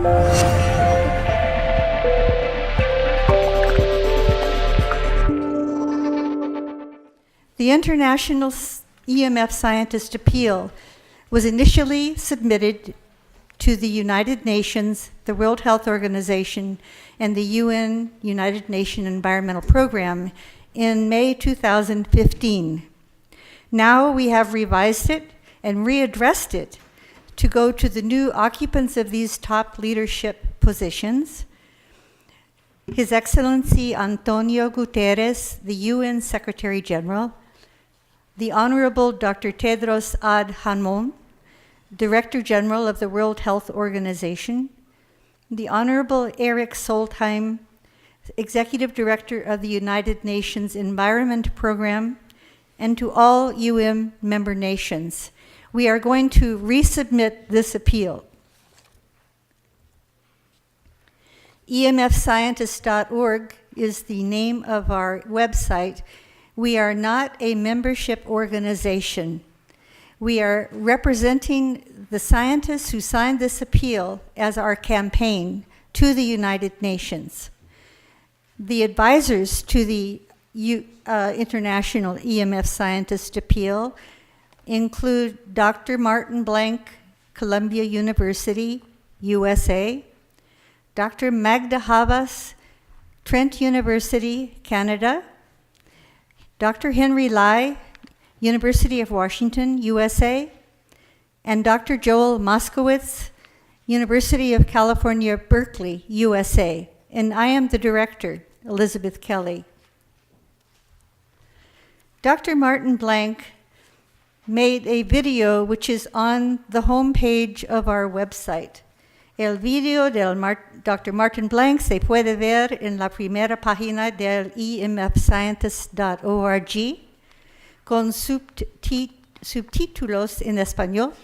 The International EMF Scientist Appeal was initially submitted to the United Nations, the World Health Organization, and the UN United Nations Environmental Program in May 2015. Now we have revised it and readdressed it to go to the new occupants of these top leadership positions: His Excellency Antonio Guterres, the UN Secretary General; the Honorable Dr. Tedros Adhanom, Director General of the World Health Organization; the Honorable Eric Solheim, Executive Director of the United Nations Environment Program; and to all UN member nations. We are going to resubmit this appeal. EMFscientist.org is the name of our website. We are not a membership organization. We are representing the scientists who signed this appeal as our campaign to the United Nations. The advisors to the International EMF Scientist Appeal include Dr. Martin Blank, Columbia University, USA; Dr. Magda Havas, Trent University, Canada; Dr. Henry Lai, University of Washington, USA; and Dr. Joel Moskowitz, University of California, Berkeley, USA. And I am the director, Elizabeth Kelley. Dr. Martin Blank made a video which is on the homepage of our website. El video del Dr. Martin Blank se puede ver en la primera página del emfscientist.org con subtítulos en español.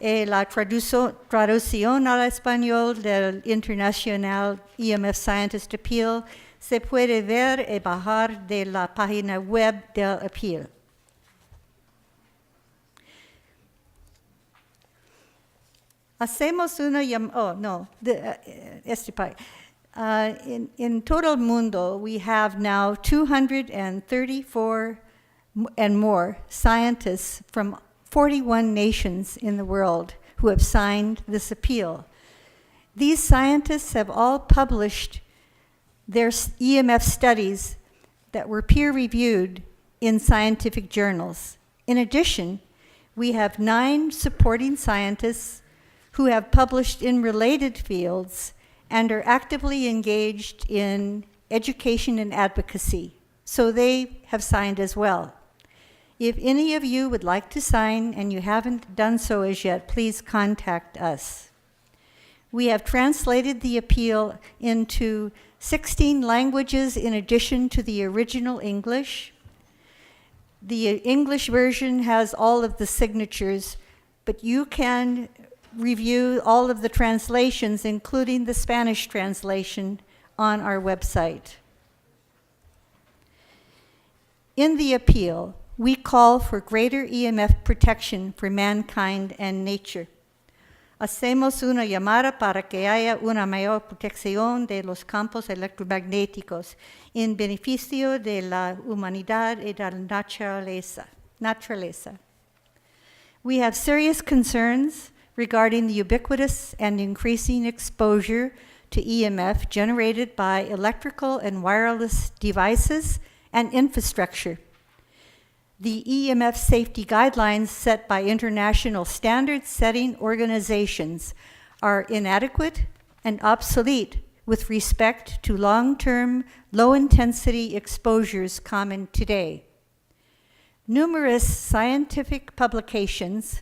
La traducción al español del International EMF Scientist Appeal se puede ver y bajar de la página web del appeal. Hacemos una in total mundo, we have now 234 and more scientists from 41 nations in the world who have signed this appeal. These scientists have all published their EMF studies that were peer-reviewed in scientific journals. In addition, we have 9 supporting scientists who have published in related fields and are actively engaged in education and advocacy. So they have signed as well. If any of you would like to sign and you haven't done so as yet, please contact us. We have translated the appeal into 16 languages in addition to the original English. The English version has all of the signatures, but you can review all of the translations, including the Spanish translation, on our website. In the appeal, we call for greater EMF protection for mankind and nature. Hacemos una llamada para que haya una mayor protección de los campos electromagnéticos en beneficio de la humanidad y de la naturaleza. We have serious concerns regarding the ubiquitous and increasing exposure to EMF generated by electrical and wireless devices and infrastructure. The EMF safety guidelines set by international standard-setting organizations are inadequate and obsolete with respect to long-term, low-intensity exposures common today. Numerous scientific publications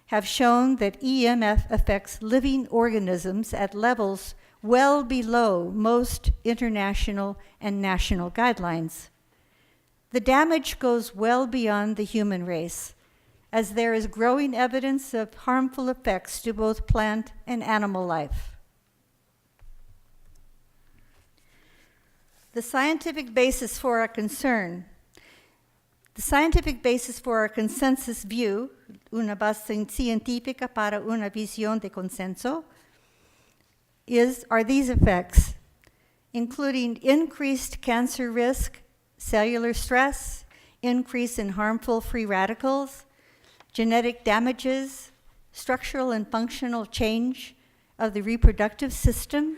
have shown that EMF affects living organisms at levels well below most international and national guidelines. The damage goes well beyond the human race, as there is growing evidence of harmful effects to both plant and animal life. The scientific basis for our concern. The scientific basis for our consensus view, una base científica para una visión de consenso, are these effects, including increased cancer risk, cellular stress, increase in harmful free radicals, genetic damages, structural and functional change of the reproductive system,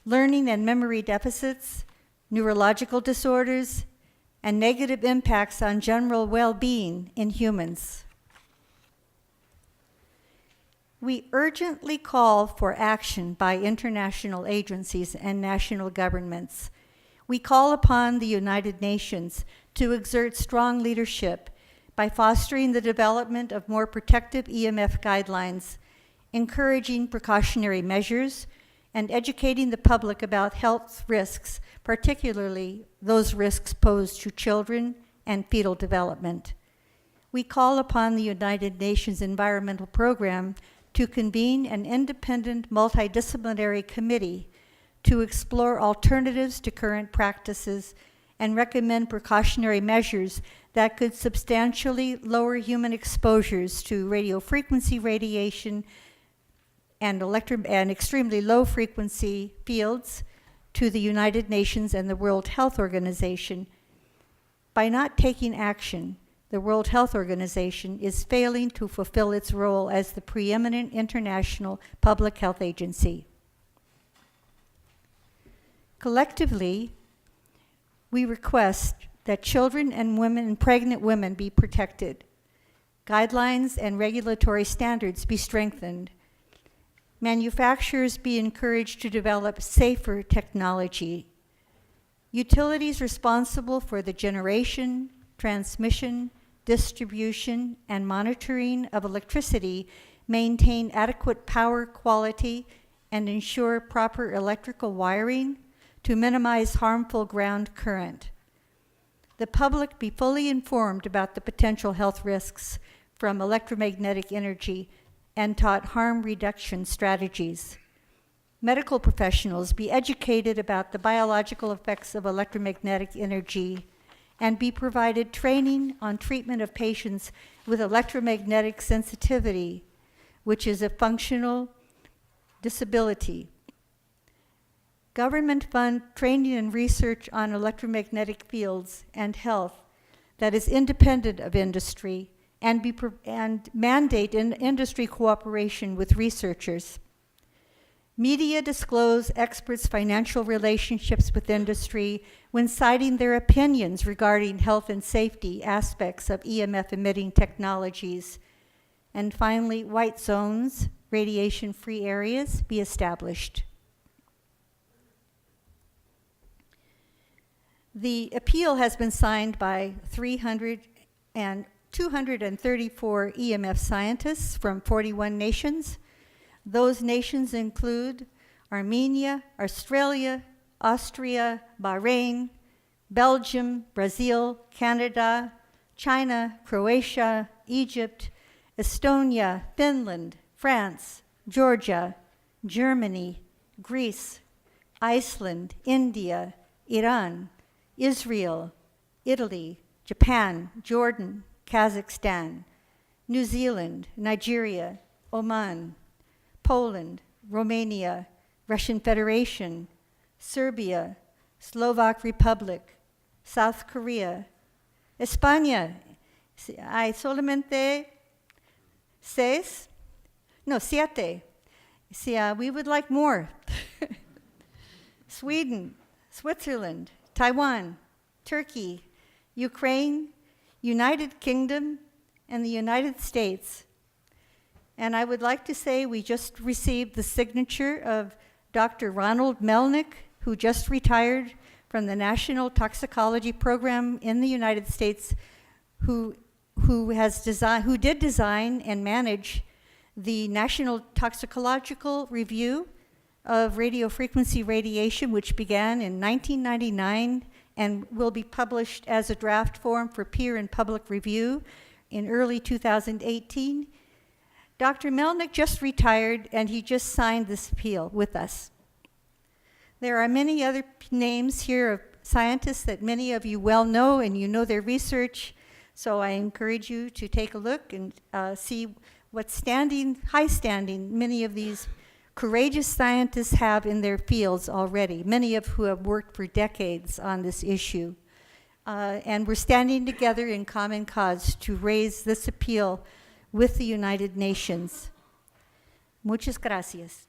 learning and memory deficits, neurological disorders, and negative impacts on general well-being in humans. We urgently call for action by international agencies and national governments. We call upon the United Nations to exert strong leadership by fostering the development of more protective EMF guidelines, encouraging precautionary measures, and educating the public about health risks, particularly those risks posed to children and fetal development. We call upon the United Nations Environmental Program to convene an independent multidisciplinary committee to explore alternatives to current practices and recommend precautionary measures that could substantially lower human exposures to radiofrequency radiation and extremely low frequency fields to the United Nations and the World Health Organization. By not taking action, the World Health Organization is failing to fulfill its role as the preeminent international public health agency. Collectively, we request that children and women and pregnant women be protected, guidelines and regulatory standards be strengthened, manufacturers be encouraged to develop safer technology, utilities responsible for the generation, transmission, distribution, and monitoring of electricity maintain adequate power quality and ensure proper electrical wiring to minimize harmful ground current. The public be fully informed about the potential health risks from electromagnetic energy and taught harm reduction strategies. Medical professionals be educated about the biological effects of electromagnetic energy and be provided training on treatment of patients with electromagnetic sensitivity, which is a functional disability. Government fund training and research on electromagnetic fields and health that is independent of industry and mandate industry cooperation with researchers. Media disclose experts' financial relationships with industry when citing their opinions regarding health and safety aspects of EMF emitting technologies. And finally, white zones, radiation-free areas, be established. The appeal has been signed by 234 EMF scientists from 41 nations. Those nations include Armenia, Australia, Austria, Bahrain, Belgium, Brazil, Canada, China, Croatia, Egypt, Estonia, Finland, France, Georgia, Germany, Greece, Iceland, India, Iran, Israel, Italy, Japan, Jordan, Kazakhstan, New Zealand, Nigeria, Oman, Poland, Romania, Russian Federation, Serbia, Slovak Republic, South Korea, España. Hay solamente siete. We would like more. Sweden, Switzerland, Taiwan, Turkey, Ukraine, United Kingdom, and the United States. And I would like to say we just received the signature of Dr. Ronald Melnick, who just retired from the National Toxicology Program in the United States, who did design and manage the National Toxicological Review of Radiofrequency Radiation, which began in 1999 and will be published as a draft form for peer and public review in early 2018. Dr. Melnick just retired, and he just signed this appeal with us. There are many other names here of scientists that many of you well know, and you know their research, so I encourage you to take a look and see what's high standing many of these courageous scientists have in their fields already, many of who have worked for decades on this issue. And we're standing together in common cause to raise this appeal with the United Nations. Muchas gracias.